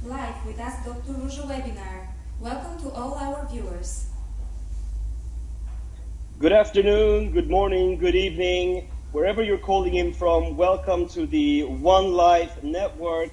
Live with Ask Dr. Ruja webinar. Welcome to all our viewers. Good afternoon, good morning, good evening, wherever you're calling in from. Welcome to the Onelife Network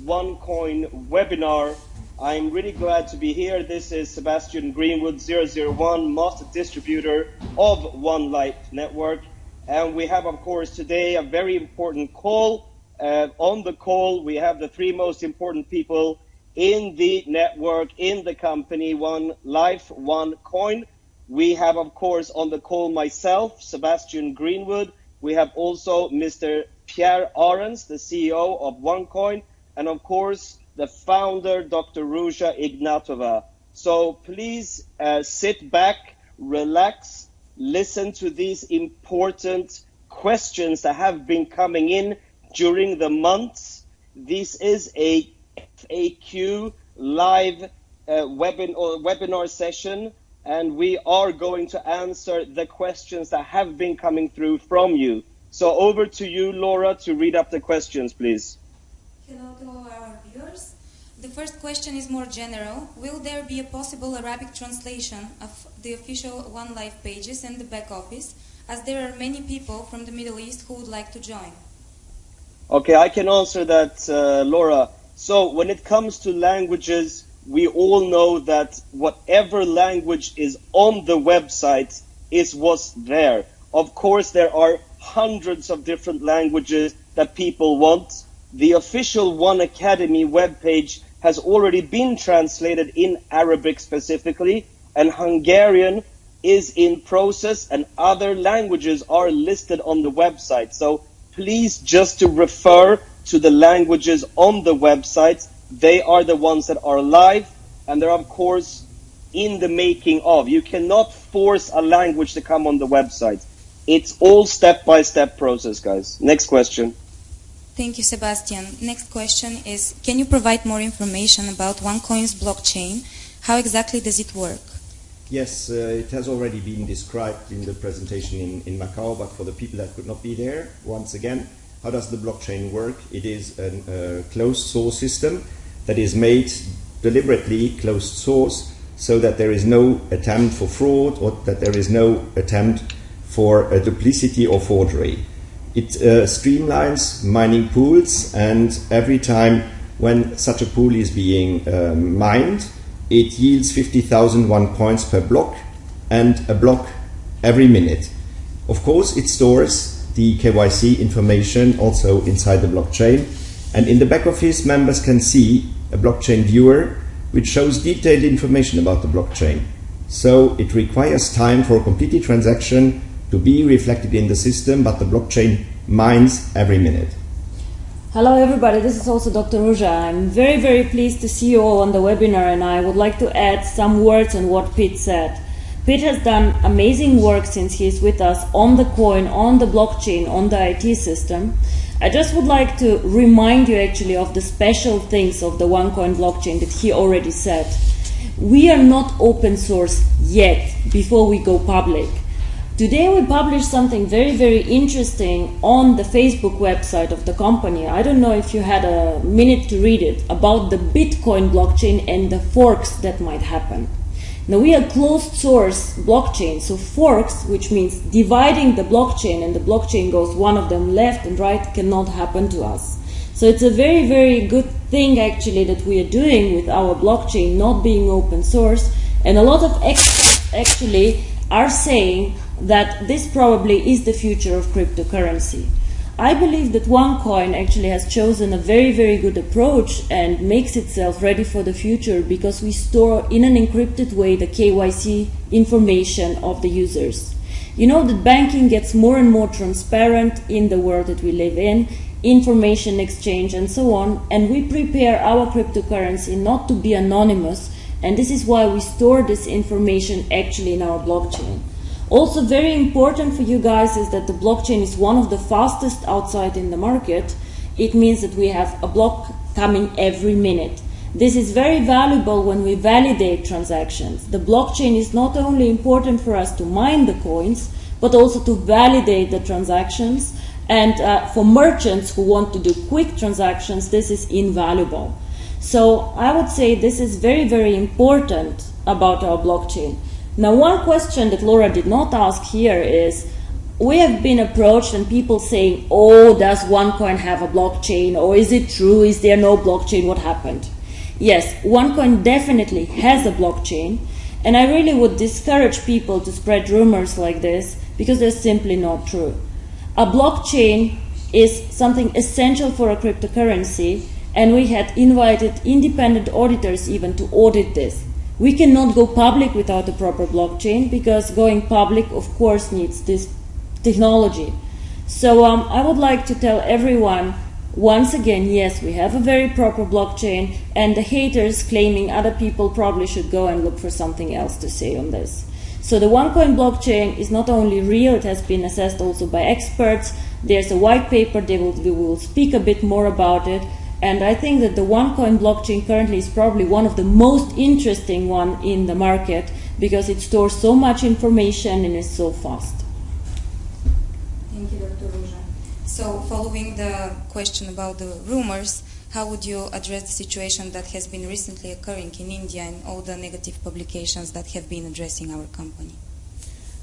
OneCoin webinar. I'm really glad to be here. This is Sebastian Greenwood, 001, Master Distributor of Onelife Network. And we have, of course, today a very important call. On the call, we have the three most important people in the network, in the company, Onelife, OneCoin. We have, of course, on the call myself, Sebastian Greenwood. We have also Mr. Pierre Arens, the CEO of OneCoin, and of course, the founder, Dr. Ruja Ignatova. So please sit back, relax, listen to these important questions that have been coming in during the months. This is a FAQ live webinar session, and we are going to answer the questions that have been coming through from you. So over to you, Laura, to read up the questions, please. Hello to all our viewers. The first question is more general. Will there be a possible Arabic translation of the official Onelife pages and the back office, as there are many people from the Middle East who would like to join? Okay, I can answer that, Laura. So when it comes to languages, we all know that whatever language is on the website is what's there. Of course, there are hundreds of different languages that people want. The official One Academy webpage has already been translated in Arabic specifically, and Hungarian is in process, and other languages are listed on the website. So please just to refer to the languages on the website. They are the ones that are live, and they're, of course, in the making of. You cannot force a language to come on the website. It's all step-by-step process, guys. Next question. Thank you, Sebastian. Next question is, can you provide more information about OneCoin's blockchain? How exactly does it work? Yes, it has already been described in the presentation in Macau, but for the people that could not be there, once again, how does the blockchain work? It is a closed source system that is made deliberately closed source so that there is no attempt for fraud or that there is no attempt for a duplicity or forgery. It streamlines mining pools, and every time when such a pool is being mined, it yields 50,000 one points per block and a block every minute. Of course, it stores the KYC information also inside the blockchain, and in the back office, members can see a blockchain viewer which shows detailed information about the blockchain. So it requires time for a complete transaction to be reflected in the system, but the blockchain mines every minute. Hello everybody, this is also Dr. Ruja. I'm very pleased to see you all on the webinar, and I would like to add some words on what Pete said. Pete has done amazing work since he's with us on the coin, on the blockchain, on the IT system. I just would like to remind you actually of the special things of the OneCoin blockchain that he already said. We are not open source yet before we go public. Today we published something very interesting on the Facebook website of the company. I don't know if you had a minute to read it, about the Bitcoin blockchain and the forks that might happen. Now we are closed source blockchain, so forks, which means dividing the blockchain and the blockchain goes one of them left and right, cannot happen to us. So it's a very good thing actually that we are doing with our blockchain not being open source, and a lot of experts actually are saying that this probably is the future of cryptocurrency. I believe that OneCoin actually has chosen a very good approach and makes itself ready for the future, because we store in an encrypted way the KYC information of the users. You know that banking gets more and more transparent in the world that we live in, information exchange and so on, and we prepare our cryptocurrency not to be anonymous, and this is why we store this information actually in our blockchain. Also very important for you guys is that the blockchain is one of the fastest outside in the market. It means that we have a block coming every minute. This is very valuable when we validate transactions. The blockchain is not only important for us to mine the coins, but also to validate the transactions. And for merchants who want to do quick transactions, this is invaluable. So I would say this is very, very important about our blockchain. Now, one question that Laura did not ask here is, we have been approached and people saying, oh, does OneCoin have a blockchain? Or is it true? Is there no blockchain? What happened? Yes, OneCoin definitely has a blockchain. And I really would discourage people to spread rumors like this because they're simply not true. A blockchain is something essential for a cryptocurrency, and we had invited independent auditors even to audit this. We cannot go public without a proper blockchain because going public, of course, needs this technology. So I would like to tell everyone, once again, yes, we have a very proper blockchain, and the haters claiming other people probably should go and look for something else to say on this. So the OneCoin blockchain is not only real, it has been assessed also by experts. There's a white paper, we will speak a bit more about it. And I think that the OneCoin blockchain currently is probably one of the most interesting one in the market because it stores so much information and is so fast. Thank you, Dr. Ruja. So, following the question about the rumors, how would you address the situation that has been recently occurring in India and all the negative publications that have been addressing our company?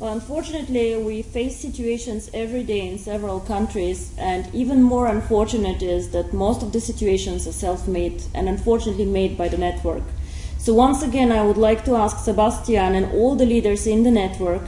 Well, unfortunately, we face situations every day in several countries, and even more unfortunate is that most of the situations are self-made and unfortunately made by the network. So once again, I would like to ask Sebastian and all the leaders in the network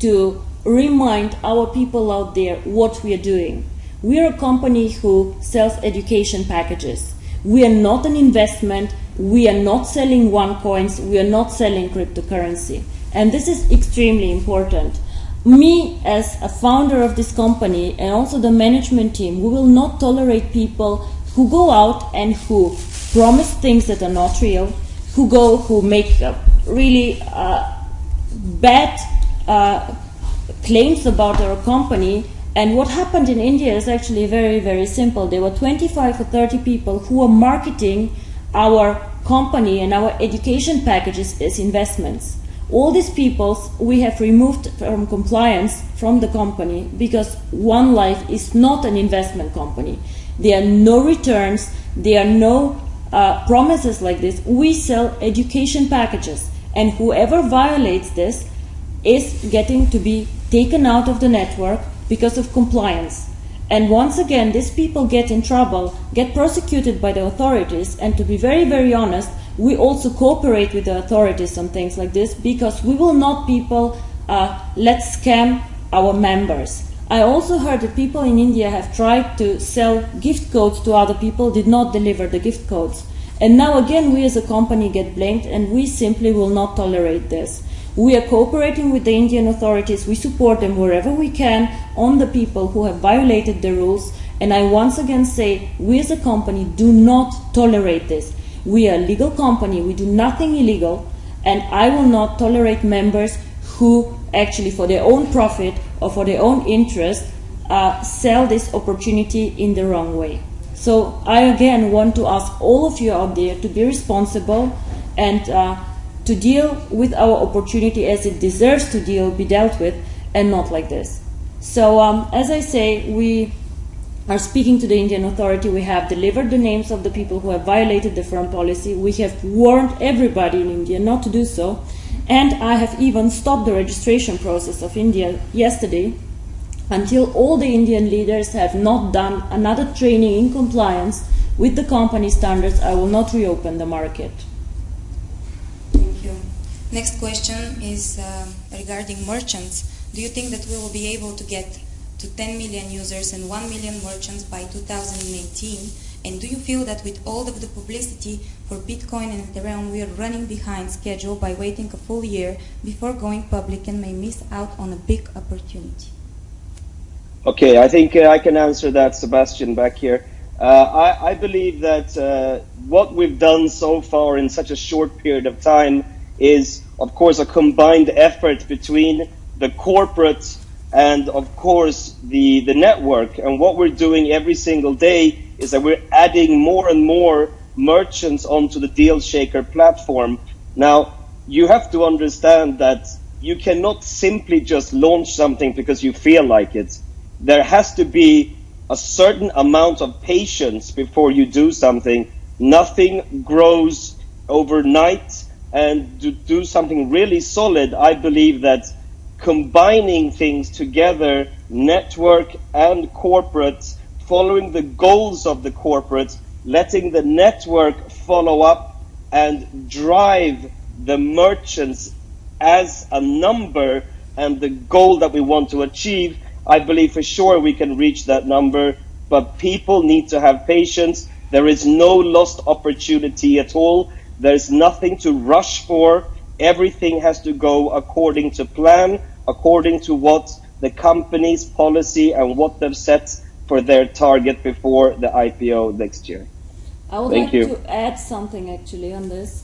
to remind our people out there what we are doing. We are a company who sells education packages. We are not an investment. We are not selling OneCoins. We are not selling cryptocurrency. And this is extremely important. Me, as a founder of this company and also the management team, we will not tolerate people who go out and who promise things that are not real, who make really bad claims about our company. And what happened in India is actually very, very simple. There were 25 or 30 people who were marketing our company and our education packages as investments. All these people we have removed from compliance from the company because Onelife is not an investment company. There are no returns, there are no promises like this. We sell education packages, and whoever violates this is getting to be taken out of the network because of compliance. And once again, these people get in trouble, get prosecuted by the authorities, and to be very, very honest, we also cooperate with the authorities on things like this because we will not people let's scam our members. I also heard that people in India have tried to sell gift codes to other people, did not deliver the gift codes. And now again, we as a company get blamed, and we simply will not tolerate this. We are cooperating with the Indian authorities. We support them wherever we can on the people who have violated the rules. And I once again say, we as a company do not tolerate this. We are a legal company. We do nothing illegal. And I will not tolerate members who actually for their own profit or for their own interest sell this opportunity in the wrong way. So I again want to ask all of you out there to be responsible and to deal with our opportunity as it deserves to be dealt with, and not like this. So as I say, we are speaking to the Indian authority. We have delivered the names of the people who have violated the firm policy. We have warned everybody in India not to do so. And I have even stopped the registration process of India yesterday until all the Indian leaders have not done another training in compliance with the company standards. I will not reopen the market. Next question is regarding merchants. Do you think that we will be able to get to 10 million users and 1 million merchants by 2018? And do you feel that with all of the publicity for Bitcoin and Ethereum, we are running behind schedule by waiting a full year before going public and may miss out on a big opportunity? Okay, I think I can answer that, Sebastian, back here. I believe that what we've done so far in such a short period of time is, of course, a combined effort between the corporate and, of course, the network. And what we're doing every single day is that we're adding more and more merchants onto the Deal Shaker platform. Now, you have to understand that you cannot simply just launch something because you feel like it. There has to be a certain amount of patience before you do something, Nothing grows overnight, and to do something really solid, I believe that combining things together, network and corporate, following the goals of the corporate, letting the network follow up and drive the merchants as a number and the goal that we want to achieve, I believe for sure we can reach that number. But people need to have patience. There is no lost opportunity at all. There's nothing to rush for. Everything has to go according to plan, according to what the company's policy and what they've set for their target before the IPO next year. I would like to add something actually on this.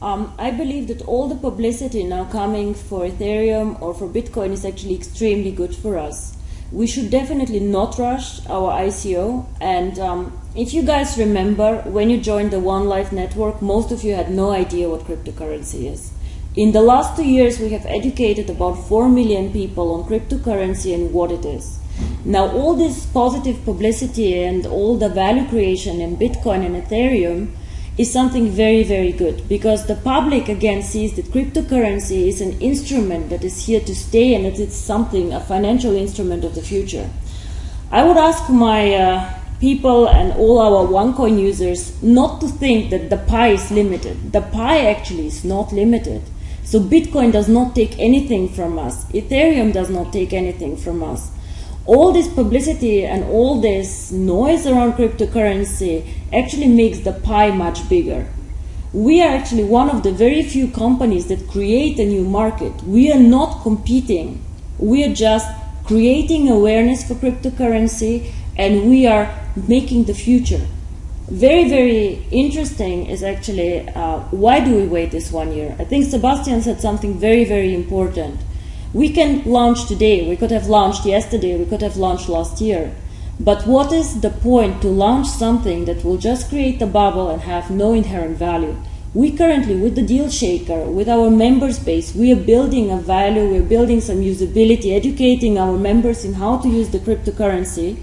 I believe that all the publicity now coming for Ethereum or for Bitcoin is actually extremely good for us. We should definitely not rush our ICO. And if you guys remember, when you joined the Onelife network, most of you had no idea what cryptocurrency is. In the last 2 years, we have educated about 4 million people on cryptocurrency and what it is. Now, all this positive publicity and all the value creation in Bitcoin and Ethereum is something very, very good, because the public again sees that cryptocurrency is an instrument that is here to stay and that it's something, a financial instrument of the future. I would ask my people and all our OneCoin users not to think that the pie is limited. The pie actually is not limited. So Bitcoin does not take anything from us. Ethereum does not take anything from us. All this publicity and all this noise around cryptocurrency actually makes the pie much bigger. We are actually one of the very few companies that create a new market. We are not competing. We are just creating awareness for cryptocurrency, and we are making the future. Very, very interesting is actually why do we wait this 1 year? I think Sebastian said something very, very important. We can launch today, we could have launched yesterday, we could have launched last year. But what is the point to launch something that will just create a bubble and have no inherent value? We currently, with the Deal Shaker, with our members base, we are building a value, we are building some usability, educating our members in how to use the cryptocurrency.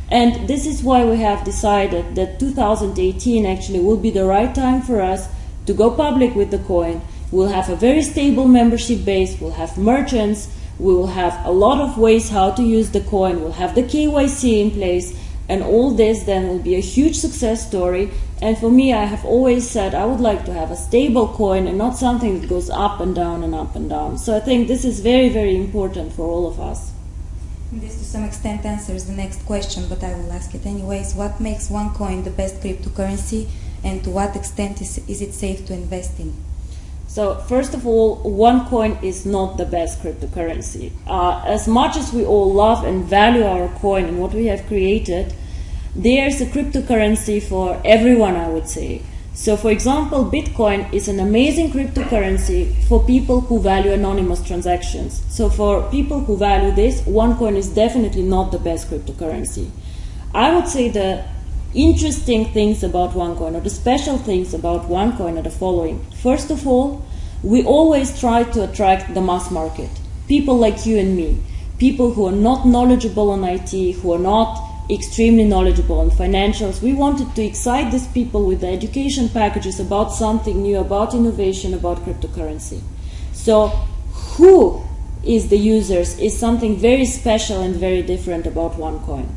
And this is why we have decided that 2018 actually will be the right time for us to go public with the coin. We'll have a very stable membership base, we'll have merchants, we will have a lot of ways how to use the coin, we'll have the KYC in place, and all this then will be a huge success story. And for me, I have always said I would like to have a stable coin and not something that goes up and down and up and down. So I think this is very, very important for all of us. This to some extent answers the next question, but I will ask it anyways. What makes OneCoin the best cryptocurrency, and to what extent is it safe to invest in? So first of all, OneCoin is not the best cryptocurrency. As much as we all love and value our coin and what we have created, there's a cryptocurrency for everyone, I would say. So for example, Bitcoin is an amazing cryptocurrency for people who value anonymous transactions. So for people who value this, OneCoin is definitely not the best cryptocurrency. I would say the interesting things about OneCoin, or the special things about OneCoin, are the following. First of all, we always try to attract the mass market. People like you and me. People who are not knowledgeable on IT, who are not extremely knowledgeable on financials. We wanted to excite these people with the education packages about something new, about innovation, about cryptocurrency. So who is the users is something very special and very different about OneCoin.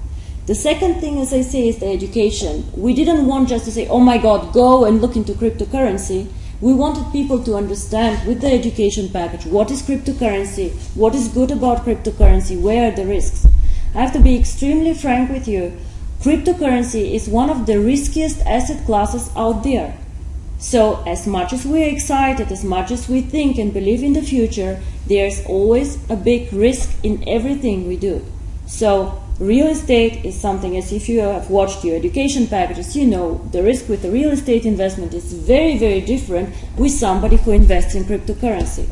The second thing, as I say, is the education. We didn't want just to say, oh my God, go and look into cryptocurrency. We wanted people to understand with the education package what is cryptocurrency, what is good about cryptocurrency, where are the risks. I have to be extremely frank with you. Cryptocurrency is one of the riskiest asset classes out there. So as much as we're excited, as much as we think and believe in the future, there's always a big risk in everything we do. So real estate is something, as if you have watched your education packages, you know the risk with a real estate investment is very, very different with somebody who invests in cryptocurrency.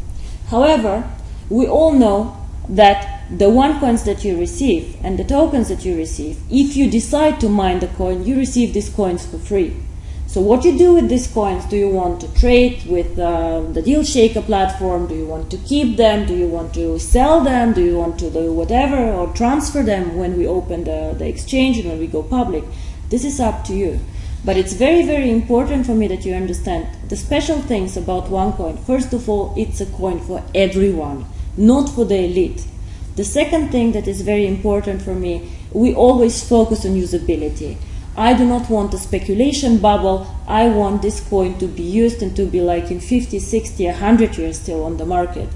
However, we all know that the OneCoins that you receive and the tokens that you receive, if you decide to mine the coin, you receive these coins for free. So what you do with these coins? Do you want to trade with the Deal Shaker platform? Do you want to keep them? Do you want to sell them? Do you want to do whatever, or transfer them when we open the exchange and when we go public? This is up to you. But it's very, very important for me that you understand the special things about OneCoin. First of all, it's a coin for everyone, not for the elite. The second thing that is very important for me, we always focus on usability. I do not want a speculation bubble. I want this coin to be used and to be like in 50, 60, 100 years still on the market.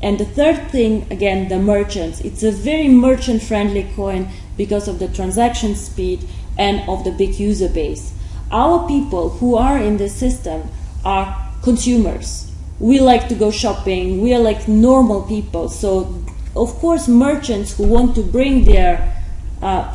And the third thing, again, the merchants. It's a very merchant-friendly coin because of the transaction speed and of the big user base. Our people who are in the system are consumers. We like to go shopping. We are like normal people. So, of course, merchants who want to bring their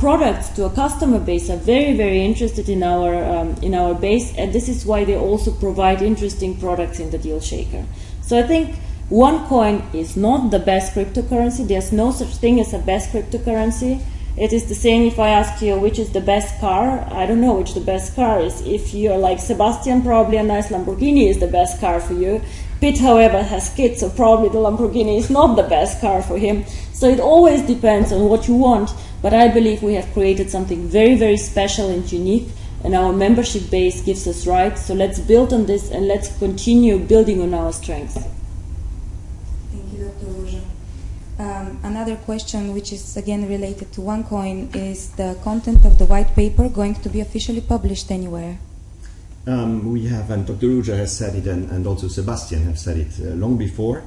products to a customer base are very, very interested in our base, and this is why they also provide interesting products in the deal shaker. So I think OneCoin is not the best cryptocurrency. There's no such thing as a best cryptocurrency. It is the same if I ask you which is the best car. I don't know which the best car is. If you're like Sebastian, probably a nice Lamborghini is the best car for you. Pitt, however, has kids, so probably the Lamborghini is not the best car for him. So it always depends on what you want. But I believe we have created something very, very special and unique, and our membership base gives us rights. So let's build on this and let's continue building on our strengths. Thank you, Dr. Ruja. Another question, which is again related to OneCoin, is the content of the white paper going to be officially published anywhere? We have, and Dr. Ruja has said it, and also Sebastian have said it long before.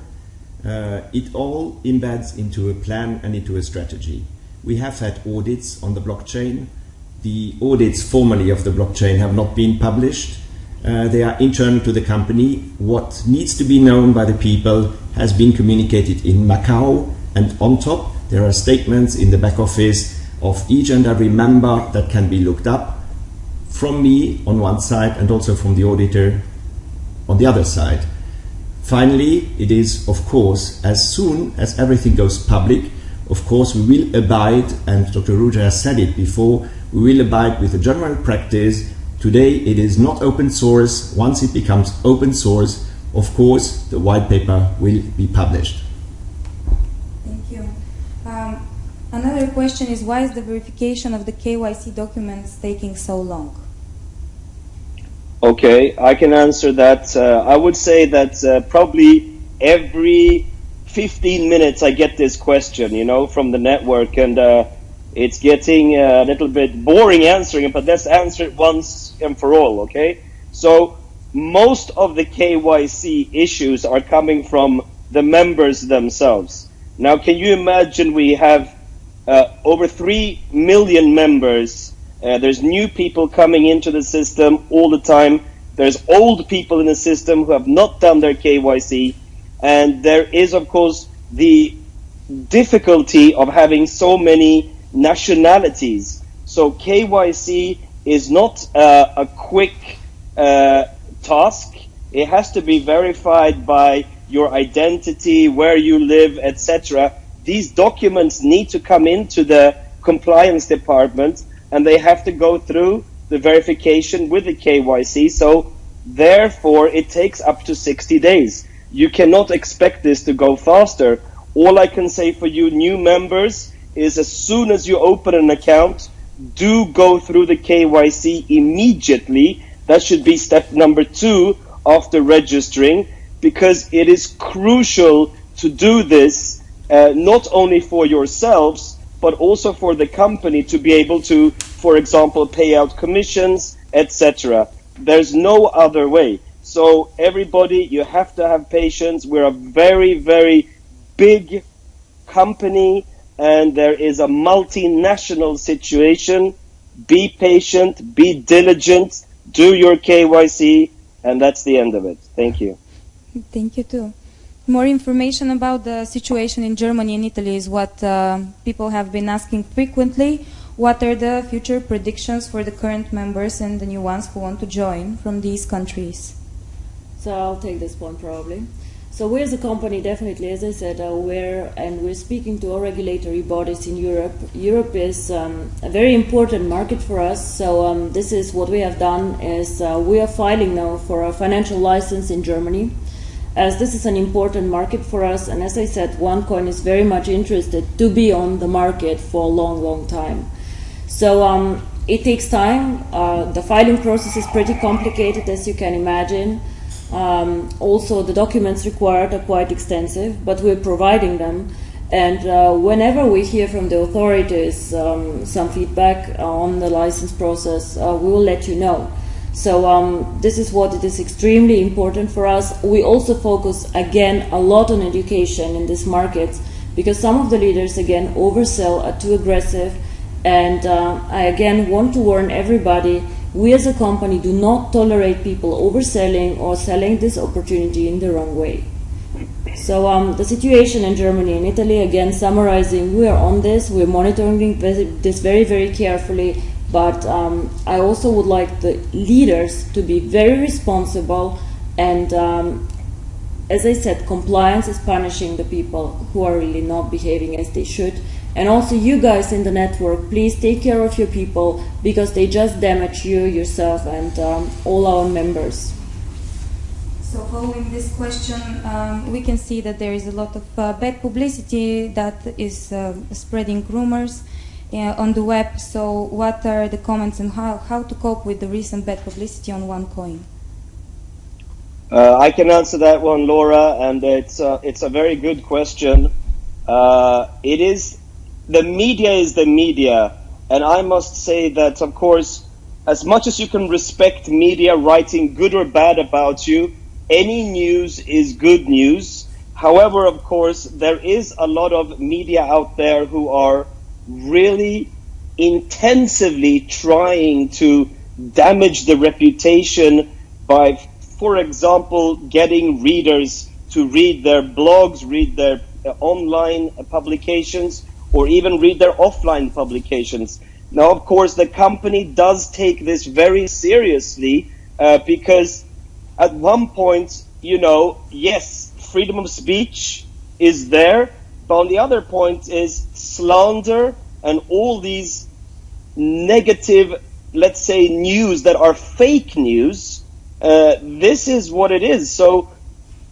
It all embeds into a plan and into a strategy. We have had audits on the blockchain. The audits formally of the blockchain have not been published. They are internal to the company. What needs to be known by the people has been communicated in Macau, and on top there are statements in the back office of each and every member that can be looked up from me on one side and also from the auditor on the other side. Finally, it is, of course, as soon as everything goes public, of course, we will abide, and Dr. Ruja has said it before, we will abide with the general practice. Today it is not open source. Once it becomes open source, of course, the white paper will be published. Thank you. Another question is, why is the verification of the KYC documents taking so long? Okay, I can answer that. I would say that probably every 15 minutes I get this question, from the network, and it's getting a little bit boring answering it, but let's answer it once and for all, okay? So most of the KYC issues are coming from the members themselves. Now, can you imagine we have over 3 million members. There's new people coming into the system all the time. There's old people in the system who have not done their KYC. And there is, of course, the difficulty of having so many nationalities. So KYC is not a quick task. It has to be verified by your identity, where you live, etc. These documents need to come into the compliance department, and they have to go through the verification with the KYC. So therefore, it takes up to 60 days. You cannot expect this to go faster. All I can say for you new members is, as soon as you open an account, do go through the KYC immediately. That should be step number 2 after registering, because it is crucial to do this, not only for yourselves, but also for the company to be able to, for example, pay out commissions, etc. There's no other way. So everybody, you have to have patience. We're a very, very big company, and there is a multinational situation. Be patient, be diligent, do your KYC, and that's the end of it. Thank you. Thank you too. More information about the situation in Germany and Italy is what people have been asking frequently. What are the future predictions for the current members and the new ones who want to join from these countries? So I'll take this one probably. So we as a company definitely, as I said, are aware, and we're speaking to all regulatory bodies in Europe. Europe is a very important market for us. So this is what we have done is we are filing now for a financial license in Germany, as this is an important market for us. And as I said, OneCoin is very much interested to be on the market for a long, long time. So it takes time. The filing process is pretty complicated, as you can imagine. Also, the documents required are quite extensive, but we're providing them. And whenever we hear from the authorities some feedback on the license process, we will let you know. So this is what it is extremely important for us. We also focus, again, a lot on education in these markets, because some of the leaders, again, oversell, are too aggressive. And I, again, want to warn everybody, we as a company do not tolerate people overselling or selling this opportunity in the wrong way. So the situation in Germany and Italy, again, summarizing, we are on this, we're monitoring this very, very carefully, but I also would like the leaders to be very responsible, and as I said, compliance is punishing the people who are really not behaving as they should. And also you guys in the network, please take care of your people, because they just damage you, yourself, and all our members. So following this question, we can see that there is a lot of bad publicity that is spreading rumors on the web. So what are the comments and how to cope with the recent bad publicity on OneCoin? I can answer that one, Laura, and it's a very good question. The media is the media, and I must say that, of course, as much as you can respect media writing good or bad about you, any news is good news. However, of course, there is a lot of media out there who are really intensively trying to damage the reputation by, for example, getting readers to read their blogs, read their online publications, or even read their offline publications. Now, of course, the company does take this very seriously because at one point, yes, freedom of speech is there, but on the other point is slander and all these negative, let's say, news that are fake news. This is what it is. So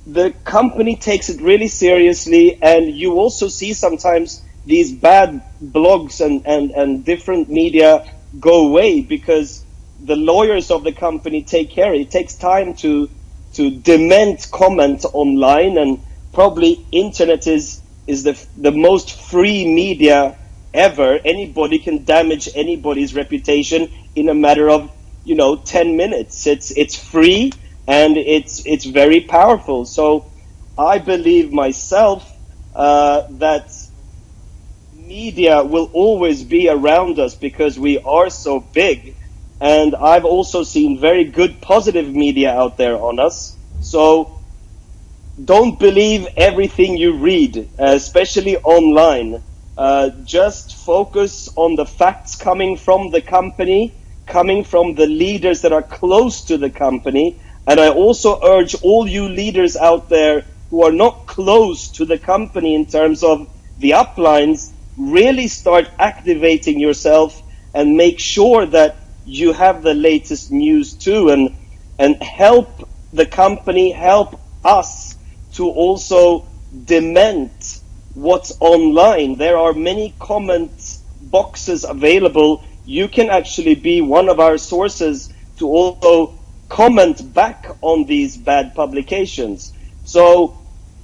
the company takes it really seriously, and you also see sometimes these bad blogs and different media go away because the lawyers of the company take care. It takes time to dement comment online, and probably internet is the most free media ever. Anybody can damage anybody's reputation in a matter of 10 minutes. It's free and it's very powerful. So I believe myself that media will always be around us because we are so big. And I've also seen very good positive media out there on us. So don't believe everything you read, especially online. Just focus on the facts coming from the company, coming from the leaders that are close to the company. And I also urge all you leaders out there who are not close to the company in terms of the uplines, really start activating yourself and make sure that you have the latest news too, and help the company, help us to also dement what's online. There are many comment boxes available. You can actually be one of our sources to also comment back on these bad publications. So,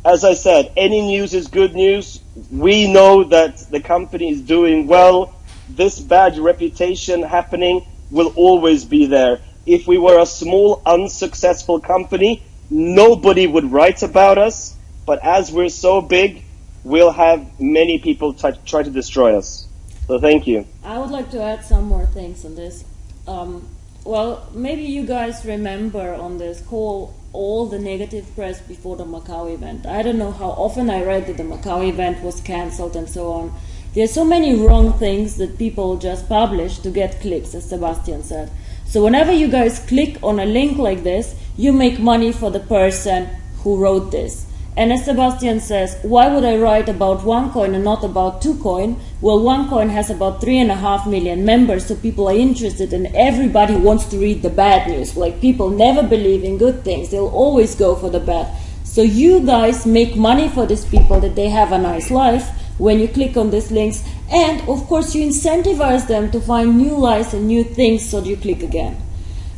as I said, any news is good news. We know that the company is doing well. This bad reputation happening will always be there. If we were a small, unsuccessful company, nobody would write about us. But as we're so big, we'll have many people try to destroy us. So thank you. I would like to add some more things on this. Well, maybe you guys remember on this call all the negative press before the Macau event. I don't know how often I read that the Macau event was cancelled and so on. There are so many wrong things that people just publish to get clicks, as Sebastian said. So whenever you guys click on a link like this, you make money for the person who wrote this. And as Sebastian says, why would I write about OneCoin and not about 2Coin? Well, OneCoin has about 3.5 million members, so people are interested, and everybody wants to read the bad news. Like, people never believe in good things. They'll always go for the bad. So you guys make money for these people that they have a nice life, when you click on these links, and of course you incentivize them to find new lies and new things so you click again.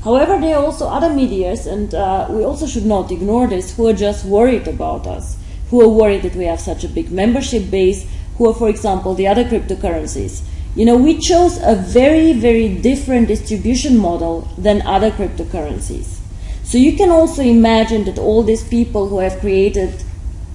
However, there are also other medias, and we also should not ignore this, who are just worried about us, who are worried that we have such a big membership base, who are, for example, the other cryptocurrencies. You know, we chose a very, very different distribution model than other cryptocurrencies. So you can also imagine that all these people who have created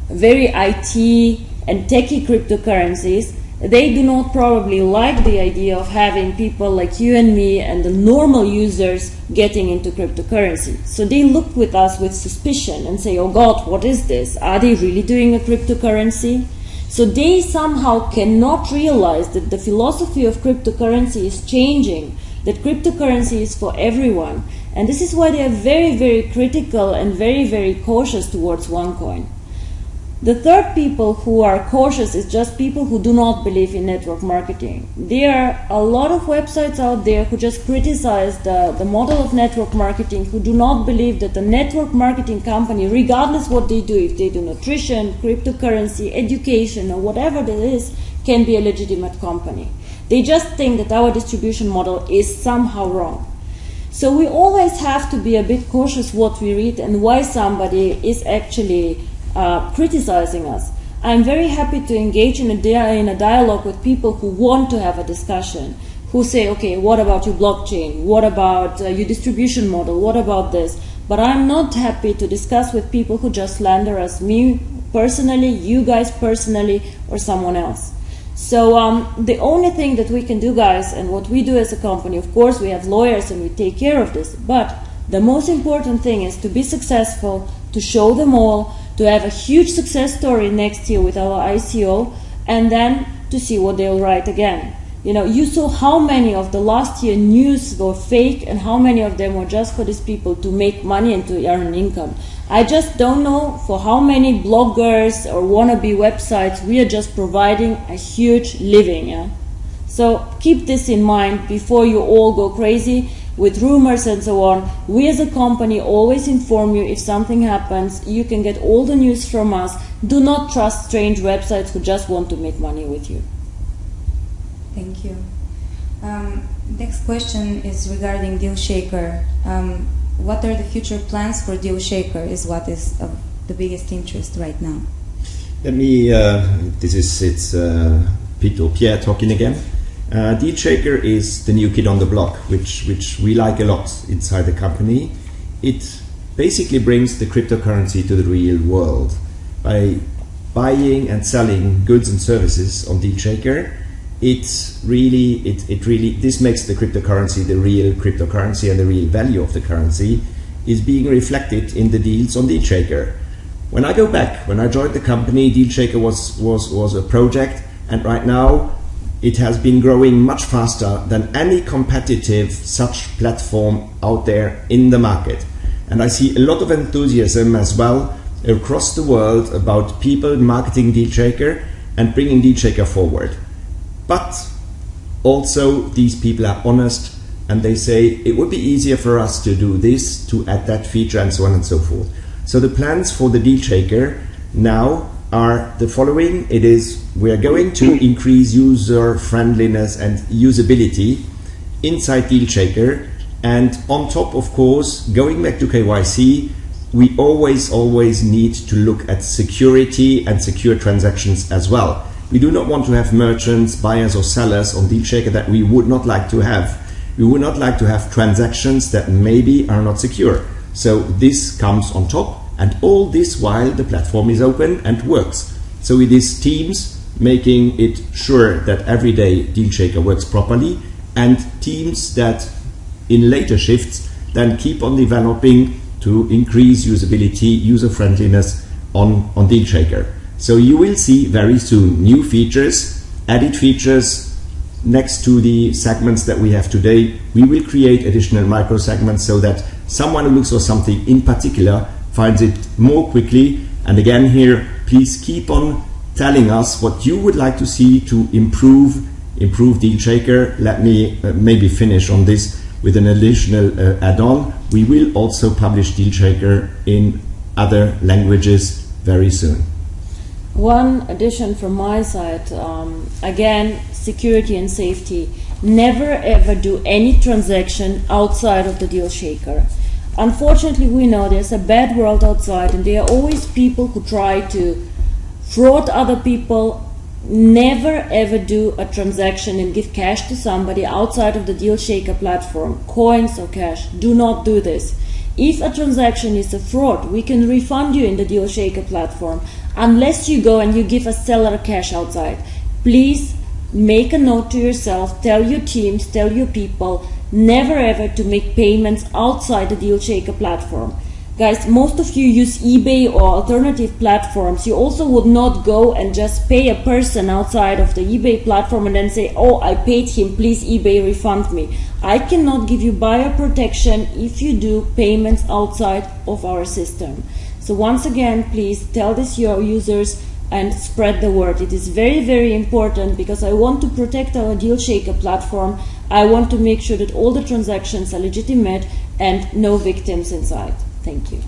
very IT and techie cryptocurrencies, they do not probably like the idea of having people like you and me and the normal users getting into cryptocurrency. So they look with us with suspicion and say, oh God, what is this? Are they really doing a cryptocurrency? So they somehow cannot realize that the philosophy of cryptocurrency is changing, that cryptocurrency is for everyone. And this is why they are very, very critical and very, very cautious towards OneCoin. The third people who are cautious is just people who do not believe in network marketing. There are a lot of websites out there who just criticize the model of network marketing, who do not believe that the network marketing company, regardless what they do, if they do nutrition, cryptocurrency, education, or whatever it is, can be a legitimate company. They just think that our distribution model is somehow wrong. So we always have to be a bit cautious what we read and why somebody is actually criticizing us. I'm very happy to engage in a dialogue with people who want to have a discussion, who say, okay, what about your blockchain? What about your distribution model? What about this? But I'm not happy to discuss with people who just slander us, me personally, you guys personally, or someone else. So the only thing that we can do, guys, and what we do as a company, of course, we have lawyers and we take care of this, but the most important thing is to be successful, to show them all, to have a huge success story next year with our ICO, and then to see what they'll write again. You know, you saw how many of the last year news were fake and how many of them were just for these people to make money and to earn an income. I just don't know for how many bloggers or wannabe websites we are just providing a huge living. Yeah? So keep this in mind before you all go crazy with rumors and so on. We as a company always inform you if something happens. You can get all the news from us. Do not trust strange websites who just want to make money with you. Thank you. Next question is regarding DealShaker. What are the future plans for DealShaker is what is of the biggest interest right now. Let me, it's Pete or Pierre talking again. DealShaker is the new kid on the block, which we like a lot inside the company. It basically brings the cryptocurrency to the real world. By buying and selling goods and services on DealShaker, this makes the cryptocurrency the real cryptocurrency, and the real value of the currency is being reflected in the deals on DealShaker. When I go back, when I joined the company, DealShaker was a project, and right now it has been growing much faster than any competitive such platform out there in the market. And I see a lot of enthusiasm as well across the world about people marketing DealShaker and bringing DealShaker forward. But also these people are honest and they say it would be easier for us to do this, to add that feature, and so on and so forth. So the plans for the DealShaker now are the following. It is, we are going to increase user friendliness and usability inside DealShaker, and on top, of course, going back to KYC, we always need to look at security and secure transactions as well. We do not want to have merchants, buyers or sellers on DealShaker that we would not like to have. We would not like to have transactions that maybe are not secure. So this comes on top, and all this while the platform is open and works. So it is teams making it sure that every day DealShaker works properly, and teams that in later shifts then keep on developing to increase usability, user friendliness on DealShaker. So you will see very soon new features, added features next to the segments that we have today. We will create additional micro segments so that someone who looks for something in particular finds it more quickly. And again here, please keep on telling us what you would like to see to improve DealShaker. Let me maybe finish on this with an additional add-on. We will also publish DealShaker in other languages very soon. One addition from my side, again, security and safety. Never ever do any transaction outside of the deal shaker. Unfortunately, we know there's a bad world outside, and there are always people who try to fraud other people. Never ever do a transaction and give cash to somebody outside of the deal shaker platform, coins or cash. Do not do this. If a transaction is a fraud, we can refund you in the deal shaker platform, unless you go and you give a seller cash outside. Please make a note to yourself, tell your teams, tell your people, never ever to make payments outside the deal shaker platform. Guys, most of you use eBay or alternative platforms. You also would not go and just pay a person outside of the eBay platform and then say, oh, I paid him, please eBay refund me. I cannot give you buyer protection if you do payments outside of our system. So once again, please tell this to your users and spread the word. It is very, very important, because I want to protect our deal shaker platform. I want to make sure that all the transactions are legitimate and no victims inside. Thank you.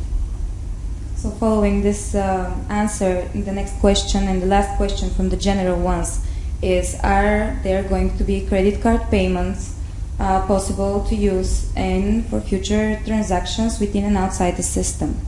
So following this answer, the next question and the last question from the general ones is, are there going to be credit card payments possible to use for future transactions within and outside the system?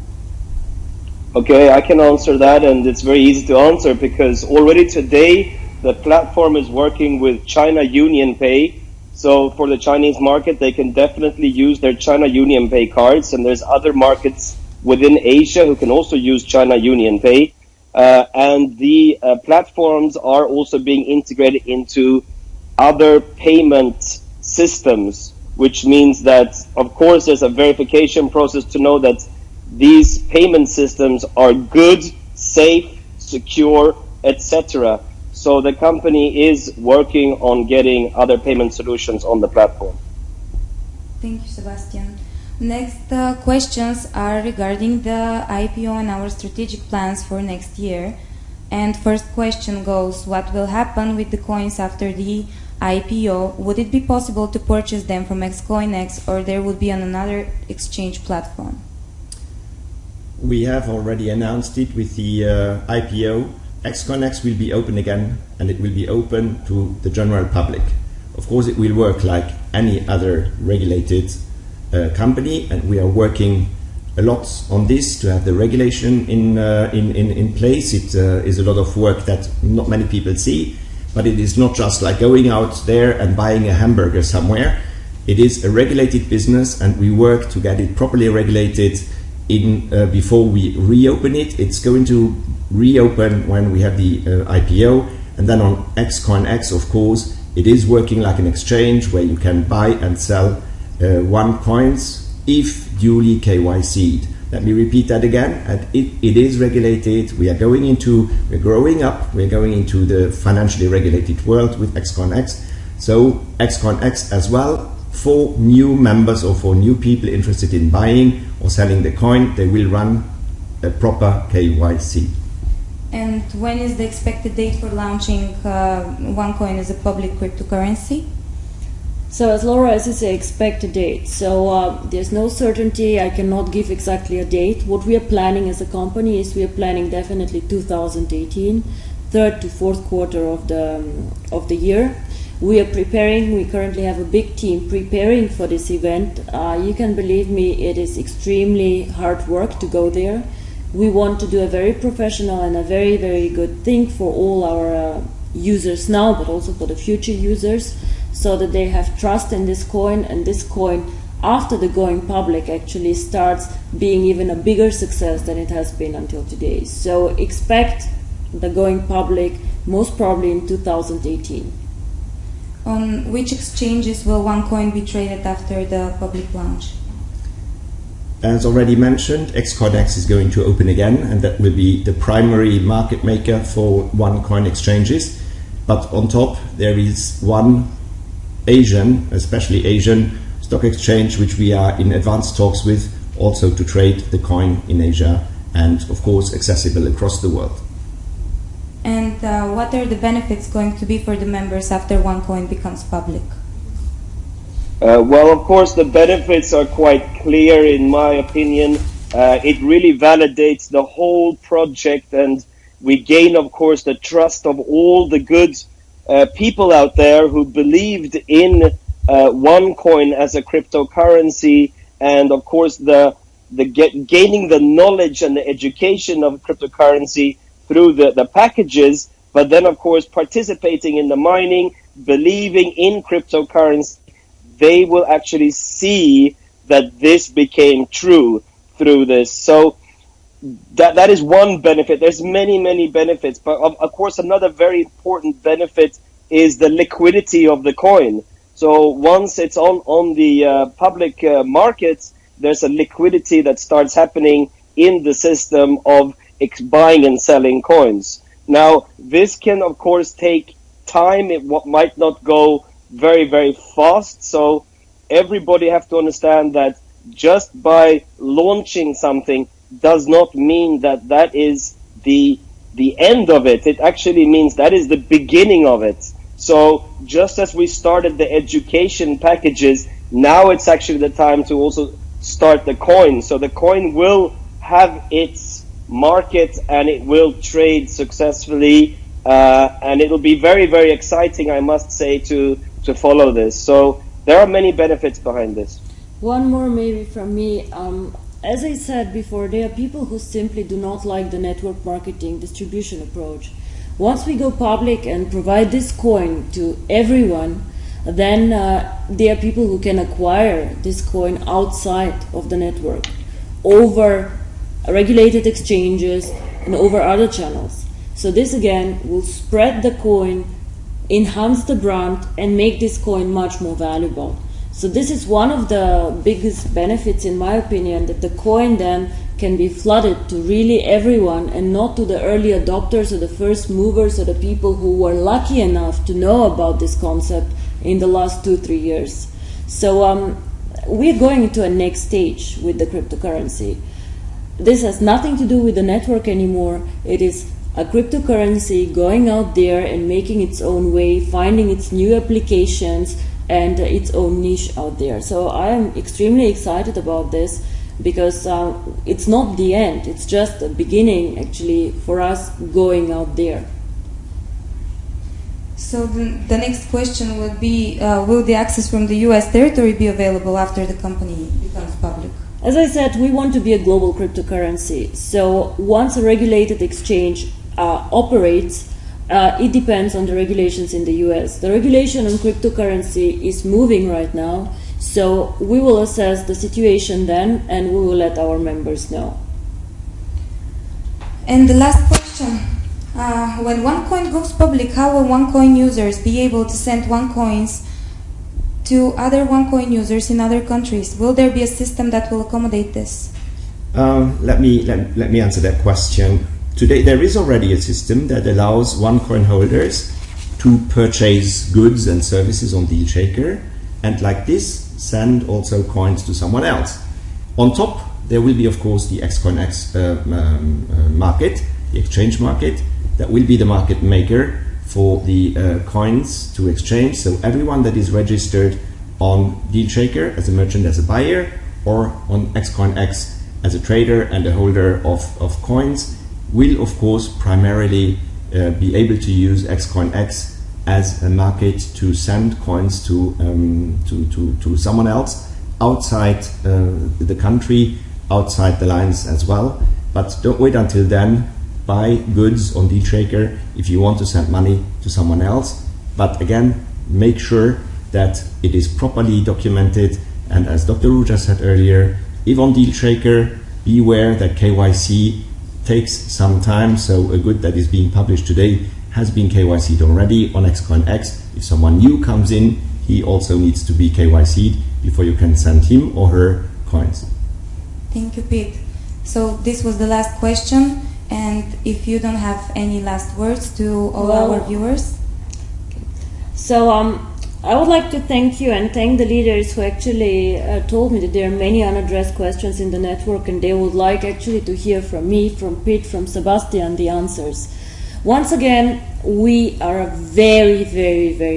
Okay, I can answer that, and it's very easy to answer because already today the platform is working with China Union Pay. So for the Chinese market, they can definitely use their China Union Pay cards, and there's other markets within Asia who can also use China Union Pay. And the platforms are also being integrated into other payment systems, which means that, of course, there's a verification process to know that these payment systems are good, safe, secure, etc. So the company is working on getting other payment solutions on the platform. Thank you, Sebastian. Next questions are regarding the IPO and our strategic plans for next year. And first question goes, what will happen with the coins after the IPO? Would it be possible to purchase them from XCoinX, or there would be on another exchange platform? We have already announced it with the IPO. XCoinX will be open again, and it will be open to the general public. Of course, it will work like any other regulated company, and we are working a lot on this to have the regulation in place. It is a lot of work that not many people see, but it is not just like going out there and buying a hamburger somewhere. It is a regulated business, and we work to get it properly regulated before we reopen it. It's going to reopen when we have the IPO, and then on XCoinX, of course, it is working like an exchange where you can buy and sell OneCoins if duly KYC'd. Let me repeat that again. It is regulated. We are we're growing up. We're going into the financially regulated world with XCoinX. So XCoinX as well, for new members or for new people interested in buying or selling the coin, they will run a proper KYC. And when is the expected date for launching OneCoin as a public cryptocurrency? So as Laura, as you say, expect a date. So there's no certainty. I cannot give exactly a date. What we are planning as a company is we are planning definitely 2018, third to fourth quarter of the year. We are preparing. We currently have a big team preparing for this event. You can believe me, it is extremely hard work to go there. We want to do a very professional and a very, very good thing for all our users now, but also for the future users, so that they have trust in this coin, and this coin, after the going public, actually starts being even a bigger success than it has been until today. So expect the going public most probably in 2018. On which exchanges will OneCoin be traded after the public launch? As already mentioned, XCoinX is going to open again, and that will be the primary market maker for OneCoin exchanges. But on top, there is one especially Asian stock exchange, which we are in advanced talks with, also to trade the coin in Asia, and of course accessible across the world. And what are the benefits going to be for the members after OneCoin becomes public? Well, of course, the benefits are quite clear in my opinion. It really validates the whole project, and We gain, of course, the trust of all the good people out there who believed in OneCoin as a cryptocurrency, and of course gaining the knowledge and the education of cryptocurrency through the packages, but then of course participating in the mining, believing in cryptocurrency. They will actually see that this became true through this. So that is one benefit. There's many benefits, but of course another very important benefit is the liquidity of the coin. So once it's on the public markets, there's a liquidity that starts happening in the system of buying and selling coins. Now, this can of course take time. It might not go very fast. So everybody have to understand that just by launching something does not mean that is the end of it. It actually means that is the beginning of it. So just as we started the education packages, now it's actually the time to also start the coin. So the coin will have its market and it will trade successfully, and it'll be very exciting, I must say, to follow this. So there are many benefits behind this. One more maybe from me. As I said before, there are people who simply do not like the network marketing distribution approach. Once we go public and provide this coin to everyone, then there are people who can acquire this coin outside of the network, over regulated exchanges and over other channels. So this again will spread the coin, enhance the brand, and make this coin much more valuable. So this is one of the biggest benefits, in my opinion, that the coin then can be flooded to really everyone and not to the early adopters or the first movers or the people who were lucky enough to know about this concept in the last 2-3 years. So we're going into a next stage with the cryptocurrency. This has nothing to do with the network anymore. It is a cryptocurrency going out there and making its own way, finding its new applications and its own niche out there. So I am extremely excited about this because it's not the end, it's just the beginning actually for us going out there. So the next question would be, will the access from the US territory be available after the company becomes public? As I said, we want to be a global cryptocurrency. So once a regulated exchange operates, it depends on the regulations in the US. The regulation on cryptocurrency is moving right now, so we will assess the situation then and we will let our members know. And the last question, when OneCoin goes public, how will OneCoin users be able to send OneCoins to other OneCoin users in other countries? Will there be a system that will accommodate this? Let me answer that question. Today there is already a system that allows OneCoin holders to purchase goods and services on DealShaker, and like this send also coins to someone else. On top there will be of course the XCoinX market, the exchange market, that will be the market maker for the coins to exchange. So everyone that is registered on DealShaker as a merchant, as a buyer, or on XCoinX as a trader and a holder of coins will of course primarily be able to use XCoinX as a market to send coins to someone else outside the country, outside the lines as well. But don't wait until then. Buy goods on DealShaker if you want to send money to someone else. But again, make sure that it is properly documented. And as Dr. Ruja said earlier, if on DealShaker, beware that KYC takes some time. So a good that is being published today has been KYC'd already on XCoinX. If someone new comes in, he also needs to be KYC'd before you can send him or her coins. Thank you, Pete. So this was the last question, and if you don't have any last words to all our viewers. So I would like to thank you and thank the leaders who actually told me that there are many unaddressed questions in the network and they would like actually to hear from me, from Pete, from Sebastian, the answers. Once again, we are a very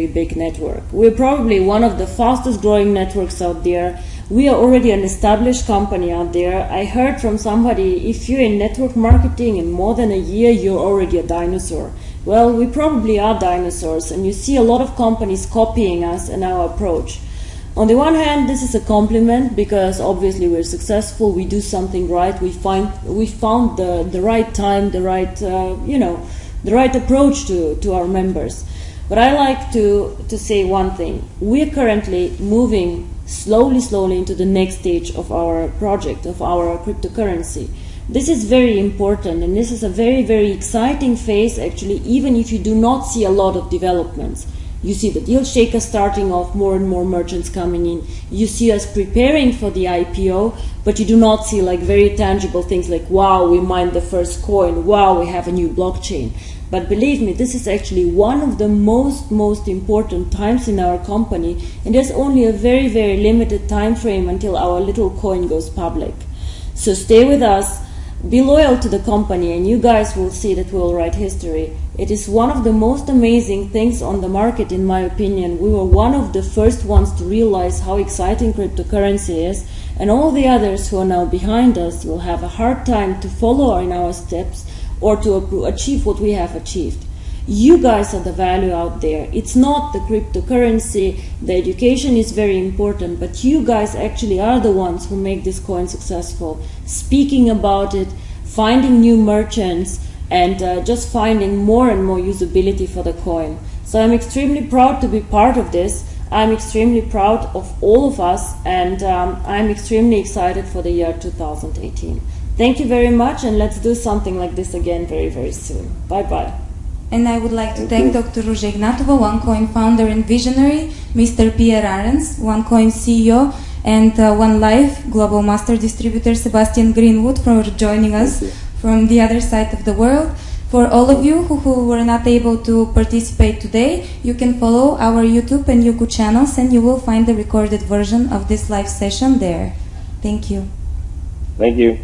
big network. We're probably one of the fastest growing networks out there. We are already an established company out there. I heard from somebody, if you're in network marketing in more than a year, you're already a dinosaur. Well, we probably are dinosaurs, and you see a lot of companies copying us and our approach. On the one hand, this is a compliment because obviously we're successful, we do something right, we found the right time, the right the right approach to our members. But I like to say one thing. We're currently moving slowly into the next stage of our project, of our cryptocurrency. This is very important, and this is a very exciting phase actually, even if you do not see a lot of developments. You see the deal shaker starting off, more and more merchants coming in. You see us preparing for the IPO, but you do not see like very tangible things like, wow, we mined the first coin, wow, we have a new blockchain. But believe me, this is actually one of the most important times in our company, and there's only a very limited time frame until our little coin goes public. So stay with us, be loyal to the company, and you guys will see that we'll write history. It is one of the most amazing things on the market, in my opinion. We were one of the first ones to realize how exciting cryptocurrency is, and all the others who are now behind us will have a hard time to follow in our steps or to achieve what we have achieved. You guys are the value out there. It's not the cryptocurrency, the education is very important, but you guys actually are the ones who make this coin successful. Speaking about it, finding new merchants, and just finding more and more usability for the coin. So I'm extremely proud to be part of this. I'm extremely proud of all of us, and I'm extremely excited for the year 2018. Thank you very much, and let's do something like this again very soon. Bye-bye. And I would like to thank Dr. Ruja Ignatova, OneCoin founder and visionary, Mr. Pierre Arens, OneCoin CEO, and Onelife Global Master Distributor Sebastian Greenwood for joining us from the other side of the world. For all of you who were not able to participate today, you can follow our YouTube and Yuku channels, and you will find the recorded version of this live session there. Thank you. Thank you.